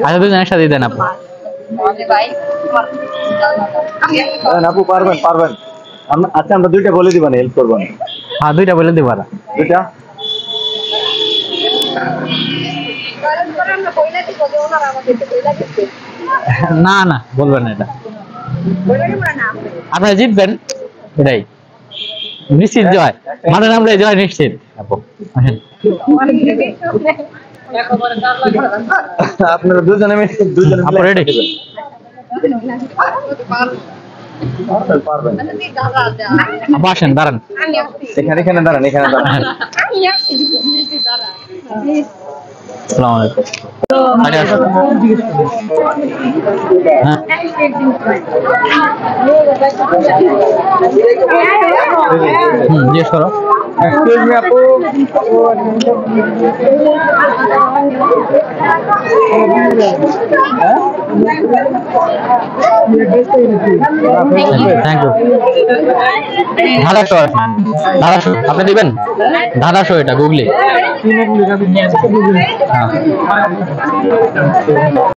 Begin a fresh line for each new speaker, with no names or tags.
আচ্ছা দুজন একসাথে দেন আপু।
আপু পারবেন পারবেন। আচ্ছা আমরা দুইটা বলে দিবেন, হেল্প করবেন।
হ্যাঁ দুইটা বলে দিবা।
দুইটা
না না বলবেন না এটা, আপনারা জিতবেন এটাই নিশ্চিত জয়, মানে আমরা জয় নিশ্চিত আপু। আসেন।
আপনারা দুজনে দুজনে
আপু রেডি?
পারবেন।
আপু আসেন দাঁড়ান।
এখানে এখানে দাঁড়ান, এখানে দাঁড়ান।
আসসালামু আলাইকুম। আগে আসুন। হ্যাঁ। জিজ্ঞেস করো।
এক্সকিউজ মি আপু।
Thank you. ধারা শো আছে, ধারা শো আপনি দিবেন? ধারা শো এটা গুগলি। হ্যাঁ